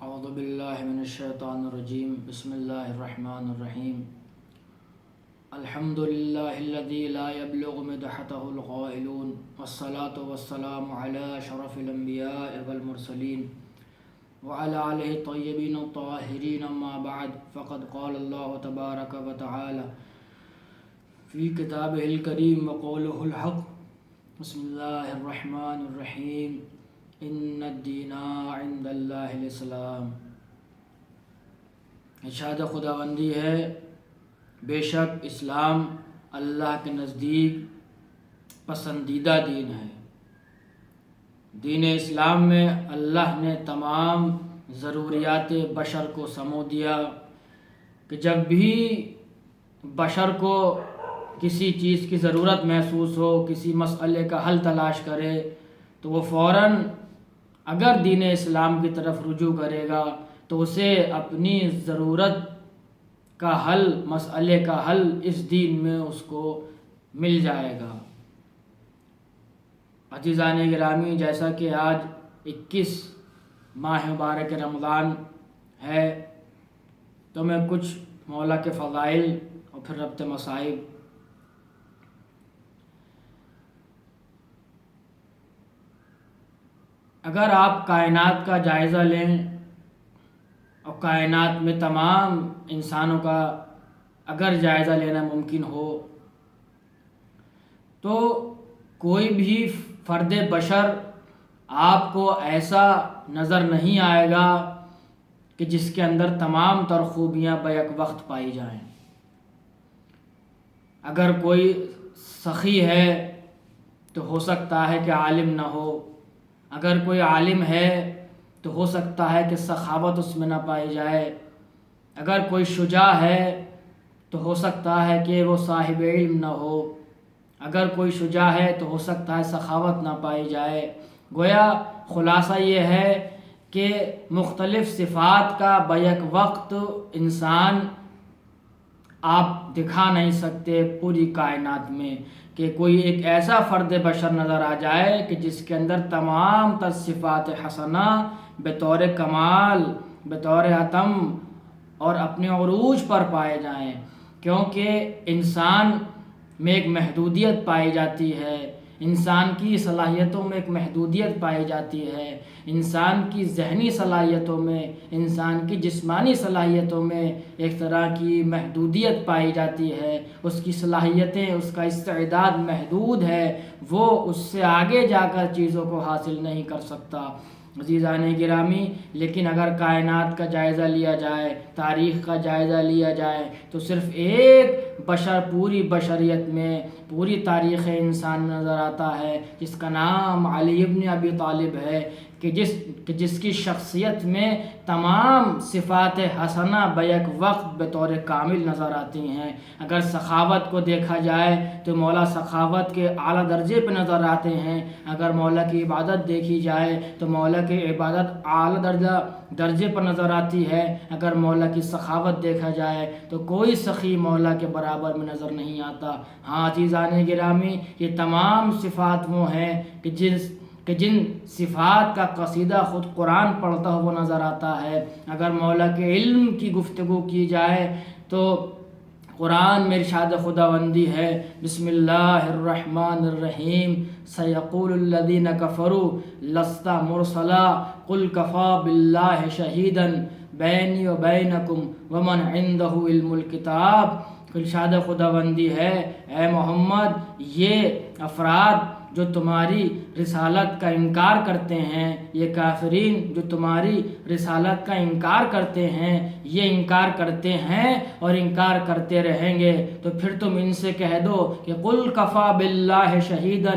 اعوذ باللہ من الشیطان الرجیم بسم اللہ الرحمن الرحیم الحمد للہ الذی لا یبلغ مدحتہ القائلون والصلاة والسلام علی شرف الانبیاء والمرسلین وعلی آلہ الطیبین الطاہرین اما بعد فقد قال اللہ تبارک وتعالی فی کتابہ الکریم وقولہ الحق بسم اللہ الرحمن الرحیم ان الدین عند اللہ الاسلام۔ ارشاد خداوندی ہے، بے شک اسلام اللہ کے نزدیک پسندیدہ دین ہے۔ دین اسلام میں اللہ نے تمام ضروریات بشر کو سمو دیا کہ جب بھی بشر کو کسی چیز کی ضرورت محسوس ہو، کسی مسئلے کا حل تلاش کرے تو وہ فوراً اگر دین اسلام کی طرف رجوع کرے گا تو اسے اپنی ضرورت کا حل، مسئلے کا حل اس دین میں اس کو مل جائے گا۔ عزیزان گرامی، جیسا کہ آج 21 ماہ مبارک رمضان ہے تو میں کچھ مولا کے فضائل اور پھر ربط مصائب اگر آپ کائنات کا جائزہ لیں اور کائنات میں تمام انسانوں کا اگر جائزہ لینا ممکن ہو تو کوئی بھی فرد بشر آپ کو ایسا نظر نہیں آئے گا کہ جس کے اندر تمام تر خوبیاں بیک وقت پائی جائیں۔ اگر کوئی سخی ہے تو ہو سکتا ہے کہ عالم نہ ہو، اگر کوئی عالم ہے تو ہو سکتا ہے کہ سخاوت اس میں نہ پائی جائے، اگر کوئی شجاع ہے تو ہو سکتا ہے کہ وہ صاحب علم نہ ہو، اگر کوئی شجاع ہے تو ہو سکتا ہے سخاوت نہ پائی جائے۔ گویا خلاصہ یہ ہے کہ مختلف صفات کا بیک وقت انسان آپ دکھا نہیں سکتے پوری کائنات میں کہ کوئی ایک ایسا فرد بشر نظر آ جائے کہ جس کے اندر تمام تر صفات حسنہ بطور کمال، بطور اتم اور اپنے عروج پر پائے جائیں، کیونکہ انسان میں ایک محدودیت پائی جاتی ہے، انسان کی صلاحیتوں میں ایک محدودیت پائی جاتی ہے، انسان کی ذہنی صلاحیتوں میں، انسان کی جسمانی صلاحیتوں میں ایک طرح کی محدودیت پائی جاتی ہے، اس کی صلاحیتیں، اس کا استعداد محدود ہے، وہ اس سے آگے جا کر چیزوں کو حاصل نہیں کر سکتا۔ عزیزان گرامی، لیکن اگر کائنات کا جائزہ لیا جائے، تاریخ کا جائزہ لیا جائے تو صرف ایک بشر پوری بشریت میں، پوری تاریخ انسان نظر آتا ہے جس کا نام علی ابن ابی طالب ہے، کہ جس کی شخصیت میں تمام صفات حسنہ بیک وقت بطور کامل نظر آتی ہیں۔ اگر سخاوت کو دیکھا جائے تو مولا سخاوت کے اعلیٰ درجے پہ نظر آتے ہیں، اگر مولا کی عبادت دیکھی جائے تو مولا کی عبادت اعلیٰ درجے پر نظر آتی ہے، اگر مولا کی سخاوت دیکھا جائے تو کوئی سخی مولا کے برابر میں نظر نہیں آتا۔ ہاں عزیزان گرامی، یہ تمام صفات وہ ہیں کہ جن صفات کا قصیدہ خود قرآن پڑھتا ہوا نظر آتا ہے۔ اگر مولا کے علم کی گفتگو کی جائے تو قرآن میں ارشاد خداوندی ہے، بسم اللہ الرحمن الرحیم، سیقول الذین کفروا لست مرسلا قل کفی باللہ شہیدا بینی و بینکم ومن عندہ علم الکتاب۔ ارشاد خداوندی ہے، اے محمد، یہ افراد جو تمہاری رسالت کا انکار کرتے ہیں، یہ کافرین جو تمہاری رسالت کا انکار کرتے ہیں، یہ انکار کرتے ہیں اور انکار کرتے رہیں گے، تو پھر تم ان سے کہہ دو کہ قل کفی باللہ شہیدا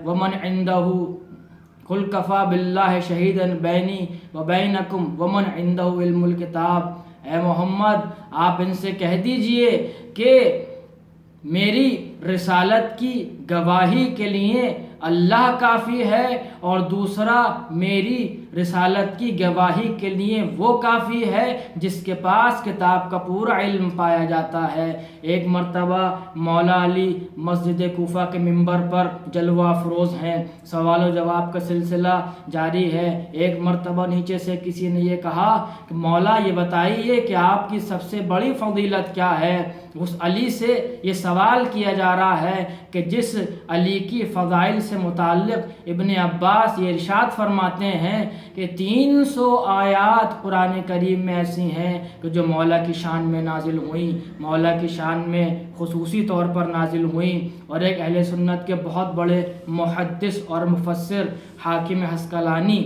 ومن عندہ، قل کفی باللہ شہیدا بینی و بینکم ومن عندہ علم الکتاب۔ اے محمد، آپ ان سے کہہ دیجئے کہ میری رسالت کی گواہی کے لیے اللہ کافی ہے اور دوسرا میری رسالت کی گواہی کے لیے وہ کافی ہے جس کے پاس کتاب کا پورا علم پایا جاتا ہے۔ ایک مرتبہ مولا علی مسجد کوفہ کے منبر پر جلوہ افروز ہیں، سوال و جواب کا سلسلہ جاری ہے۔ ایک مرتبہ نیچے سے کسی نے یہ کہا کہ مولا یہ بتائیے کہ آپ کی سب سے بڑی فضیلت کیا ہے؟ اس علی سے یہ سوال کیا جا رہا ہے کہ جس علی کی فضائل سے متعلق ابن عباس یہ ارشاد فرماتے ہیں کہ 300 آیات قرآن کریم میں ایسی ہیں کہ جو مولا کی شان میں نازل ہوئیں، مولا کی شان میں خصوصی طور پر نازل ہوئیں۔ اور ایک اہل سنت کے بہت بڑے محدث اور مفسر حاکم عسقلانی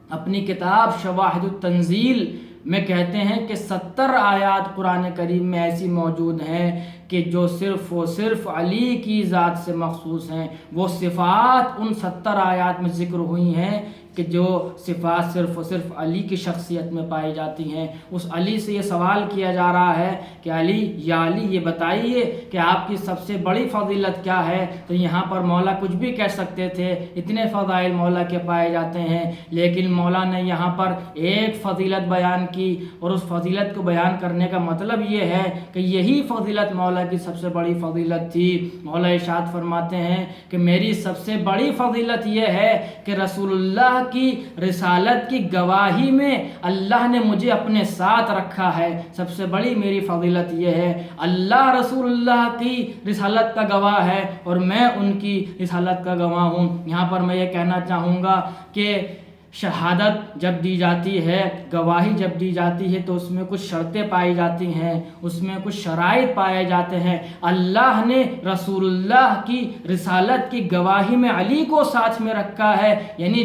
اپنی کتاب شواہد التنزیل میں کہتے ہیں کہ 70 آیات قرآن کریم میں ایسی موجود ہیں کہ جو صرف و صرف علی کی ذات سے مخصوص ہیں۔ وہ صفات ان 70 آیات میں ذکر ہوئی ہیں کہ جو صفات صرف و صرف علی کی شخصیت میں پائی جاتی ہیں۔ اس علی سے یہ سوال کیا جا رہا ہے کہ علی یا علی یہ بتائیے کہ آپ کی سب سے بڑی فضیلت کیا ہے؟ تو یہاں پر مولا کچھ بھی کہہ سکتے تھے، اتنے فضائل مولا کے پائے جاتے ہیں، لیکن مولا نے یہاں پر ایک فضیلت بیان کی، اور اس فضیلت کو بیان کرنے کا مطلب یہ ہے کہ یہی فضیلت مولا کی سب سے بڑی فضیلت تھی۔ مولا ارشاد فرماتے ہیں کہ میری سب سے بڑی فضیلت یہ ہے کہ رسول اللہ کی رسالت کی گواہی میں اللہ نے مجھے اپنے ساتھ رکھا ہے۔ سب سے بڑی میری فضیلت یہ ہے، اللہ رسول اللہ کی رسالت کا گواہ ہے اور میں ان کی رسالت کا گواہ ہوں۔ یہاں پر میں یہ کہنا چاہوں گا کہ شہادت جب دی جاتی ہے، گواہی جب دی جاتی ہے تو اس میں کچھ شرطیں پائی جاتی ہیں، اس میں کچھ شرائط پائے جاتے ہیں۔ اللہ نے رسول اللہ کی رسالت کی گواہی میں علی کو ساتھ میں رکھا ہے، یعنی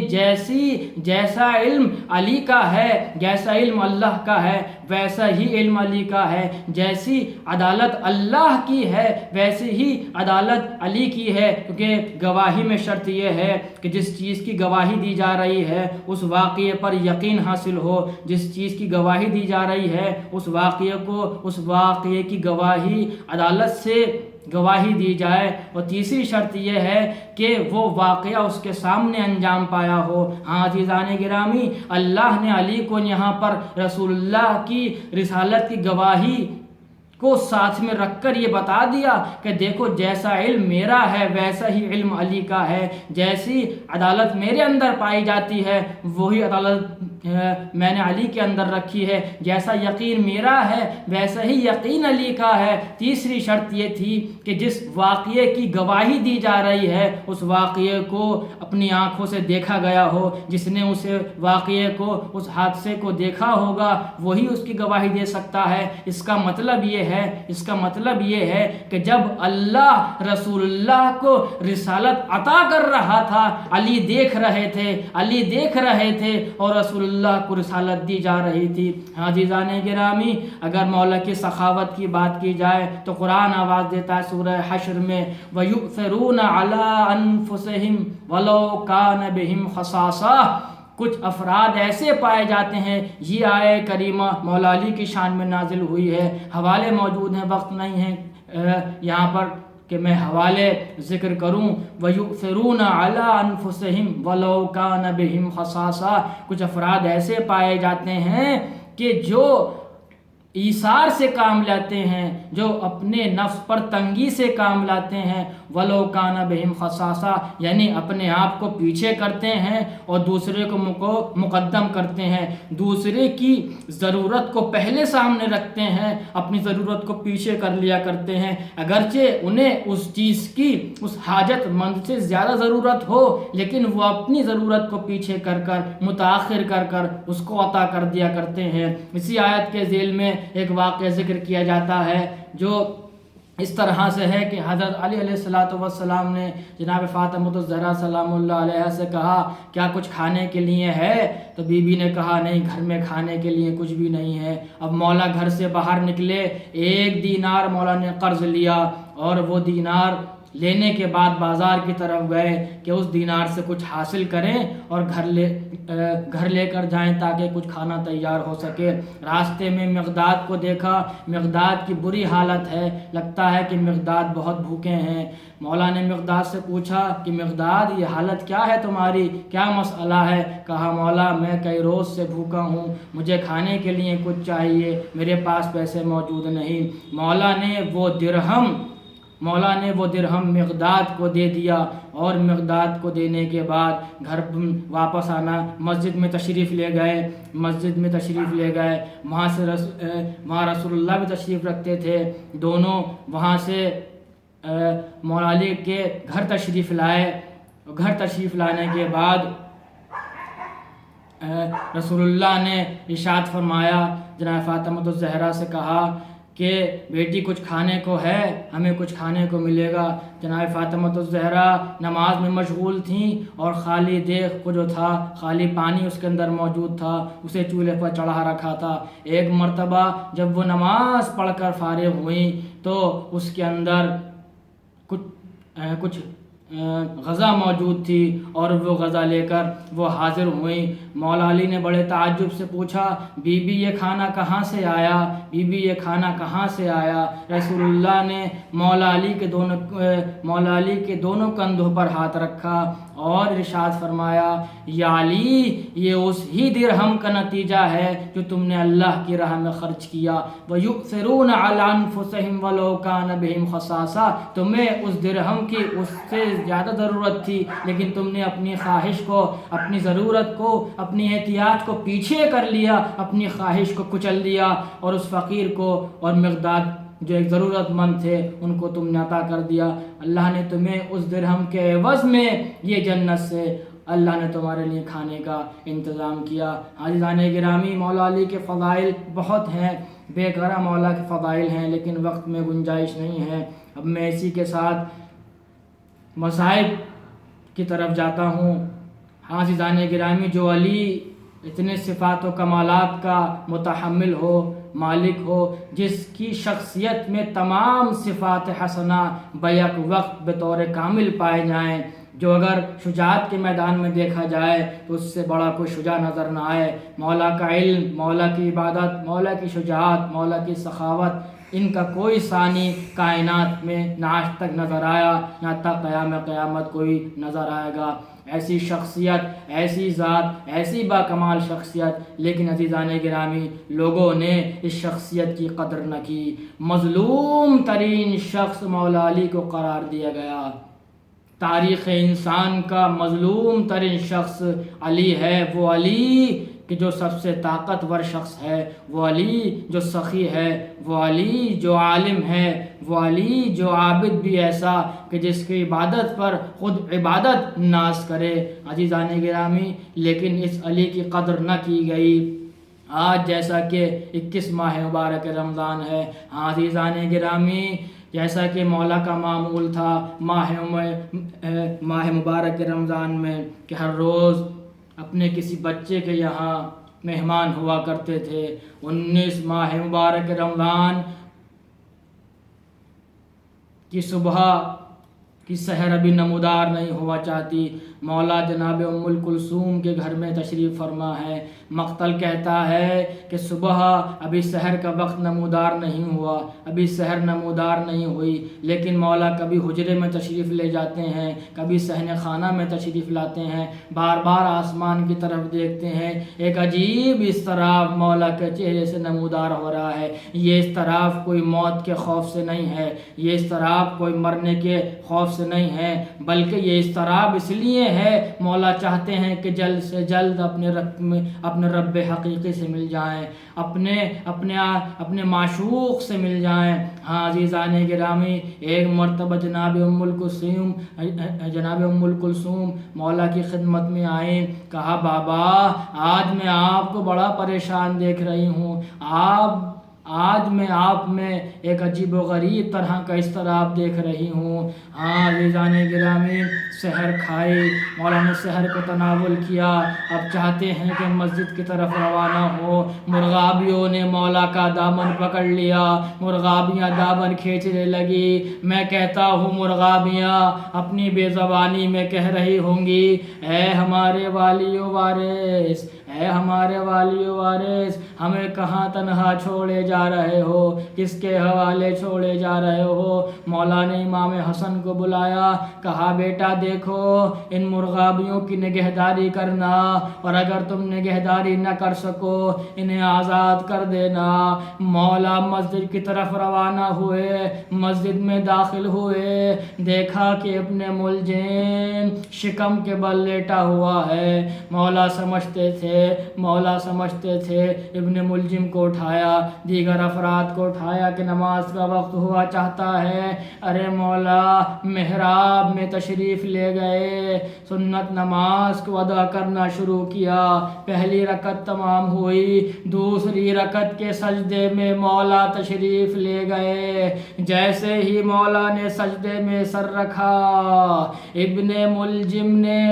جیسا علم علی کا ہے، جیسا علم اللہ کا ہے ویسا ہی علم علی کا ہے، جیسی عدالت اللہ کی ہے ویسی ہی عدالت علی کی ہے، کیونکہ گواہی میں شرط یہ ہے کہ جس چیز کی گواہی دی جا رہی ہے اس واقعے پر یقین حاصل ہو، جس چیز کی گواہی دی جا رہی ہے اس واقعے کی گواہی عدالت سے گواہی دی جائے، اور تیسری شرط یہ ہے کہ وہ واقعہ اس کے سامنے انجام پایا ہو۔ ہاں عزیزان گرامی، اللہ نے علی کو یہاں پر رسول اللہ کی رسالت کی گواہی کو ساتھ میں رکھ کر یہ بتا دیا کہ دیکھو جیسا علم میرا ہے ویسا ہی علم علی کا ہے، جیسی عدالت میرے اندر پائی جاتی ہے وہی عدالت میں نے علی کے اندر رکھی ہے، جیسا یقین میرا ہے ویسا ہی یقین علی کا ہے۔ تیسری شرط یہ تھی کہ جس واقعے کی گواہی دی جا رہی ہے اس واقعے کو اپنی آنکھوں سے دیکھا گیا ہو، جس نے اس واقعے کو اس حادثے کو دیکھا ہوگا وہی اس کی گواہی دے سکتا ہے۔ اس کا مطلب یہ ہے کہ جب اللہ رسول اللہ کو رسالت عطا کر رہا تھا علی دیکھ رہے تھے اور رسول اللہ کو رسالت دی جا رہی تھی۔ عزیزان گرامی، اگر مولا کی سخاوت کی بات کی جائے تو قرآن آواز دیتا ہے سورہ حشر میں وَيُؤْثِرُونَ عَلَىٰ أَنفُسِهِمْ وَلَوْ كَانَ بِهِمْ خَصَاصَةٌ۔ کچھ افراد ایسے پائے جاتے ہیں، یہ آیہ کریمہ مولا علی کی شان میں نازل ہوئی ہے، حوالے موجود ہیں، وقت نہیں ہے یہاں پر کہ میں حوالے ذکر کروں۔ وَيُؤْثِرُونَ عَلَىٰ أَنفُسِهِمْ وَلَوْ كَانَ بِهِمْ خَصَاصَةٌ۔ کچھ افراد ایسے پائے جاتے ہیں کہ جو ایثار سے کام لیتے ہیں، جو اپنے نفس پر تنگی سے کام لاتے ہیں، وَلَوْ كَانَ بِهِمْ خَصَاصَةٌ، یعنی اپنے آپ کو پیچھے کرتے ہیں اور دوسرے کو مقدم کرتے ہیں، دوسرے کی ضرورت کو پہلے سامنے رکھتے ہیں، اپنی ضرورت کو پیچھے کر لیا کرتے ہیں، اگرچہ انہیں اس چیز کی اس حاجت مند سے زیادہ ضرورت ہو لیکن وہ اپنی ضرورت کو پیچھے کر متاخر کر اس کو عطا کر دیا کرتے ہیں۔ اسی آیت کے ذیل میں ایک واقعہ ذکر کیا جاتا ہے جو اس طرح سے ہے کہ حضرت علی علیہ السلام نے جناب فاطمہ الزہرا سلام اللہ علیہ سے کہا کیا کچھ کھانے کے لیے ہے؟ تو بی بی نے کہا نہیں، گھر میں کھانے کے لیے کچھ بھی نہیں ہے۔ اب مولا گھر سے باہر نکلے، 1 دینار مولا نے قرض لیا اور وہ دینار لینے کے بعد بازار کی طرف گئے کہ اس دینار سے کچھ حاصل کریں اور گھر لے کر جائیں تاکہ کچھ کھانا تیار ہو سکے۔ راستے میں مقداد کو دیکھا، مقداد کی بری حالت ہے، لگتا ہے کہ مقداد بہت بھوکے ہیں۔ مولا نے مقداد سے پوچھا کہ مقداد یہ حالت کیا ہے تمہاری، کیا مسئلہ ہے؟ کہا مولا میں کئی روز سے بھوکا ہوں، مجھے کھانے کے لیے کچھ چاہیے، میرے پاس پیسے موجود نہیں۔ مولا نے وہ درہم مقداد کو دے دیا، اور مقداد کو دینے کے بعد گھر واپس آنا، مسجد میں تشریف لے گئے۔ وہاں رسول اللہ بھی تشریف رکھتے تھے، دونوں وہاں سے مولا علی کے گھر تشریف لائے۔ گھر تشریف لانے کے بعد رسول اللہ نے ارشاد فرمایا، جناب فاطمہ الزہرا سے کہا کہ بیٹی کچھ کھانے کو ہے، ہمیں کچھ کھانے کو ملے گا۔ جناب فاطمہ الزہرا نماز میں مشغول تھیں اور خالی دیگ کو جو تھا، خالی پانی اس کے اندر موجود تھا، اسے چولہے پر چڑھا رکھا تھا۔ ایک مرتبہ جب وہ نماز پڑھ کر فارغ ہوئیں تو اس کے اندر کچھ غذا موجود تھی، اور وہ غذا لے کر وہ حاضر ہوئیں۔ مولا علی نے بڑے تعجب سے پوچھا، بی بی یہ کھانا کہاں سے آیا؟ بی بی یہ کھانا کہاں سے آیا؟ رسول اللہ نے مولا علی کے دونوں کندھوں پر ہاتھ رکھا اور ارشاد فرمایا، یا علی یہ اس ہی درہم کا نتیجہ ہے جو تم نے اللہ کی راہ میں خرچ کیا۔ وَيُؤْثِرُونَ عَلَىٰ أَنفُسِهِمْ وَلَوْ كَانَ بِهِمْ خَصَاصَةٌ، تمہیں اس درہم کی اس سے زیادہ ضرورت تھی، لیکن تم نے اپنی خواہش کو، اپنی ضرورت کو، اپنی احتیاج کو پیچھے کر لیا، اپنی خواہش کو کچل دیا، اور اس فقیر کو اور مقداد جو ایک ضرورت مند تھے ان کو تم نے عطا کر دیا۔ اللہ نے تمہیں اس درہم کے عوض میں یہ جنت سے اللہ نے تمہارے لیے کھانے کا انتظام کیا۔ عزیزان گرامی، مولا علی کے فضائل بہت ہیں، بے کرا مولا کے فضائل ہیں، لیکن وقت میں گنجائش نہیں ہے۔ اب میں اسی کے ساتھ مصائب کی طرف جاتا ہوں۔ عزیزان گرامی، جو علی اتنے صفات و کمالات کا متحمل ہو، مالک ہو، جس کی شخصیت میں تمام صفات حسنہ بیک وقت بطور کامل پائے جائیں، جو اگر شجاعت کے میدان میں دیکھا جائے تو اس سے بڑا کوئی شجاع نظر نہ آئے۔ مولا کا علم، مولا کی عبادت، مولا کی شجاعت، مولا کی سخاوت، ان کا کوئی ثانی کائنات میں نہ آج تک نظر آیا، نہ تک قیامت کوئی نظر آئے گا۔ ایسی شخصیت، ایسی ذات، ایسی با کمال شخصیت، لیکن عزیزان گرامی لوگوں نے اس شخصیت کی قدر نہ کی۔ مظلوم ترین شخص مولا علی کو قرار دیا گیا۔ تاریخ انسان کا مظلوم ترین شخص علی ہے۔ وہ علی کہ جو سب سے طاقتور شخص ہے، وہ علی جو سخی ہے، وہ علی جو عالم ہے، وہ علی جو عابد بھی ایسا کہ جس کی عبادت پر خود عبادت ناز کرے۔ عزیزان گرامی، لیکن اس علی کی قدر نہ کی گئی۔ آج جیسا کہ 21 ماہ مبارک رمضان ہے، عزیزان گرامی، جیسا کہ مولا کا معمول تھا ماہ مبارک رمضان میں کہ ہر روز اپنے کسی بچے کے یہاں مہمان ہوا کرتے تھے، 19 ماہ مبارک رمضان کی صبح کی سحر ابھی نمودار نہیں ہوا چاہتی، مولا جناب ام کلثوم کے گھر میں تشریف فرما ہے۔ مقتل کہتا ہے کہ صبح ابھی سحر کا وقت نمودار نہیں ہوا، ابھی سحر نمودار نہیں ہوئی، لیکن مولا کبھی حجرے میں تشریف لے جاتے ہیں، کبھی صحن خانہ میں تشریف لاتے ہیں، بار بار آسمان کی طرف دیکھتے ہیں۔ ایک عجیب اضطراب مولا کے چہرے سے نمودار ہو رہا ہے۔ یہ اضطراب کوئی موت کے خوف سے نہیں ہے، یہ اضطراب کوئی مرنے کے خوف سے نہیں ہے، بلکہ یہ اضطراب اس لیے ہے، مولا چاہتے ہیں کہ جلد سے جلد اپنے رب حقیقی سے مل جائیں، اپنے معشوق سے مل جائیں۔ عزیزان گرامی، ایک مرتبہ جناب ام کلثوم مولا کی خدمت میں آئیں، کہا بابا آج میں آپ کو بڑا پریشان دیکھ رہی ہوں، آج میں آپ میں ایک عجیب و غریب طرح کا اضطراب دیکھ رہی ہوں۔ ہاں عزیزان گرامی، سحر کھائی، مولانا سحر کو تناول کیا، اب چاہتے ہیں کہ مسجد کی طرف روانہ ہو۔ مرغابیوں نے مولا کا دامن پکڑ لیا، مرغابیاں دامن کھینچنے لگی۔ میں کہتا ہوں مرغابیاں اپنی بے زبانی میں کہہ رہی ہوں گی، اے ہمارے والی و وارث، اے ہمارے والی و وارث، ہمیں کہاں تنہا چھوڑے جا رہے ہو، کس کے حوالے چھوڑے جا رہے ہو؟ مولا نے امام حسن کو بلایا، کہا بیٹا دیکھو ان مرغابیوں کی نگہداری کرنا، اور اگر تم نگہداری نہ کر سکو انہیں آزاد کر دینا۔ مولا مسجد کی طرف روانہ ہوئے، مسجد میں داخل ہوئے، دیکھا کہ اپنے ملزم شکم کے بل لیٹا ہوا ہے۔ مولا سمجھتے تھے ابن ملزم کو اٹھایا، دیگر افراد کو اٹھایا کہ نماز کا وقت ہوا چاہتا ہے۔ ارے مولا محراب میں تشریف لے گئے، سنت نماز کو ادا کرنا شروع کیا۔ پہلی رکعت تمام ہوئی، دوسری رکعت کے سجدے میں مولا تشریف لے گئے۔ جیسے ہی مولا نے سجدے میں سر رکھا، ابن ملزم نے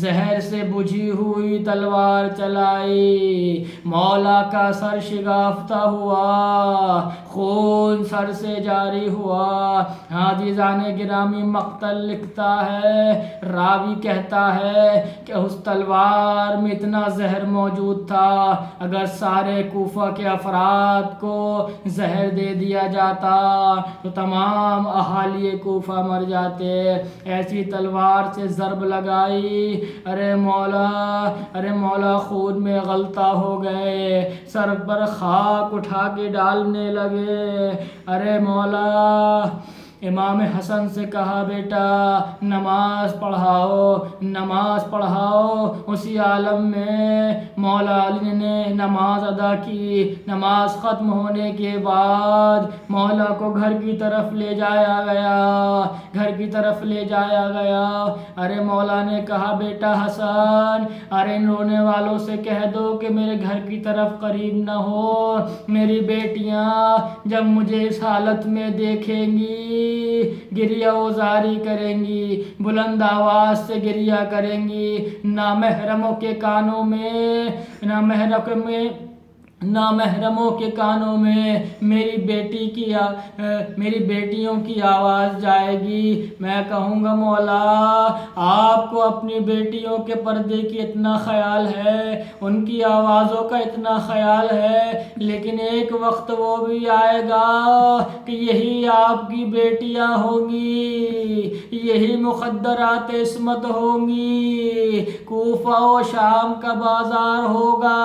زہر سے بجھی ہوئی تلوار چلائی، مولا کا سر شگافتہ ہوا، خون سر سے جاری ہوا۔ عزیزان گرامی مقتل لکھتا ہے، راوی کہتا ہے کہ اس تلوار میں اتنا زہر موجود تھا، اگر سارے کوفہ کے افراد کو زہر دے دیا جاتا تو تمام اہالی کوفہ مر جاتے۔ ایسی تلوار سے ضرب لگائی، ارے مولا خون میں غلطہ ہو گئے، سر پر خاک اٹھا کے ڈالنے لگے۔ ارے مولا امام حسن سے کہا بیٹا نماز پڑھاؤ۔ اسی عالم میں مولا علی نے نماز ادا کی۔ نماز ختم ہونے کے بعد مولا کو گھر کی طرف لے جایا گیا۔ ارے مولا نے کہا بیٹا حسن، ارے ان رونے والوں سے کہہ دو کہ میرے گھر کی طرف قریب نہ ہو، میری بیٹیاں جب مجھے اس حالت میں دیکھیں گی گریہ وزاری کریں گی، بلند آواز سے گریہ کریں گی، نامحرموں کے کانوں میں میری بیٹیوں کی آواز جائے گی۔ میں کہوں گا مولا آپ کو اپنی بیٹیوں کے پردے کی اتنا خیال ہے، ان کی آوازوں کا اتنا خیال ہے، لیکن ایک وقت وہ بھی آئے گا کہ یہی آپ کی بیٹیاں ہوں گی، یہی مخدرات عصمت ہوں گی، کوفہ و شام کا بازار ہوگا۔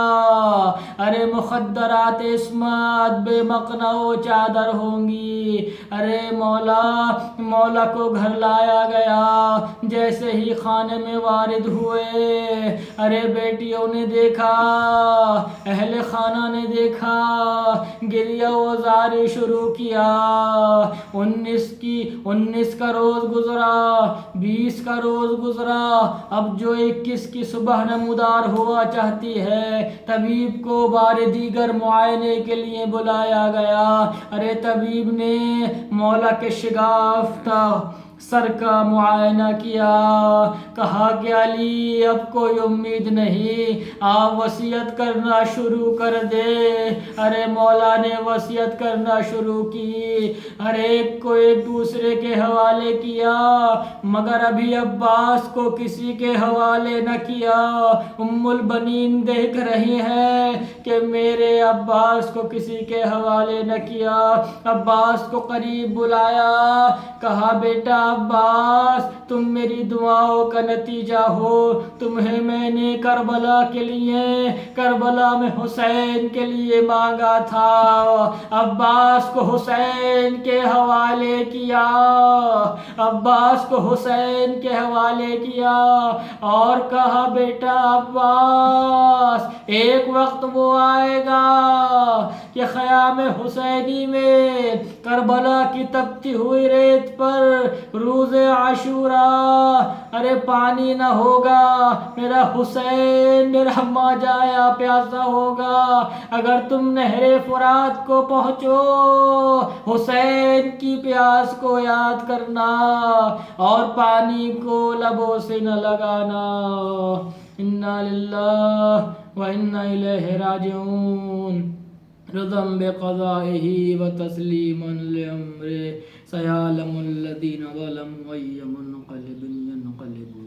ارے مخدرات عصمت بے مقنع و چادر ہوں گی۔ ارے مولا کو گھر لایا گیا، جیسے ہی خانے میں وارد ہوئے، ارے بیٹیوں نے دیکھا، اہل خانہ نے دیکھا، گریہ وزاری شروع کیا۔ 19 کا روز گزرا، 20 کا روز گزرا، اب جو 21 کی صبح نمودار ہوا چاہتی ہے، طبیب کو بار دیگر معائنے کے لیے بلایا گیا۔ ارے طبیب نے مولا کے شگافتہ سر کا معائنہ کیا، کہا کہ علی اب کوئی امید نہیں، آپ وصیت کرنا شروع کر دے۔ ارے مولا نے وصیت کرنا شروع کی، ہر ایک کو ایک دوسرے کے حوالے کیا، مگر ابھی عباس کو کسی کے حوالے نہ کیا۔ ام البنین دیکھ رہی ہیں کہ میرے عباس کو کسی کے حوالے نہ کیا۔ عباس کو قریب بلایا، کہا بیٹا عباس تم میری دعاؤں کا نتیجہ ہو، تمہیں میں نے کربلا میں حسین کے لیے مانگا تھا۔ عباس کو حسین کے حوالے کیا اور کہا بیٹا عباس ایک وقت وہ آئے گا کہ خیام حسینی میں کربلا کی تپتی ہوئی ریت پر روز عاشوراء ارے پانی نہ ہوگا، میرا حسین میرا ماجایا پیاسا ہوگا۔ اگر تم نہر فرات کو پہنچو، حسین کی پیاس کو یاد کرنا اور پانی کو لبوں سے نہ لگانا۔ انا للہ و انا الیہ راجعون۔ رضا بقضائہ و تسلیما لامرہ، سیعلم الذین ظلموا ای منقلب ینقلبون۔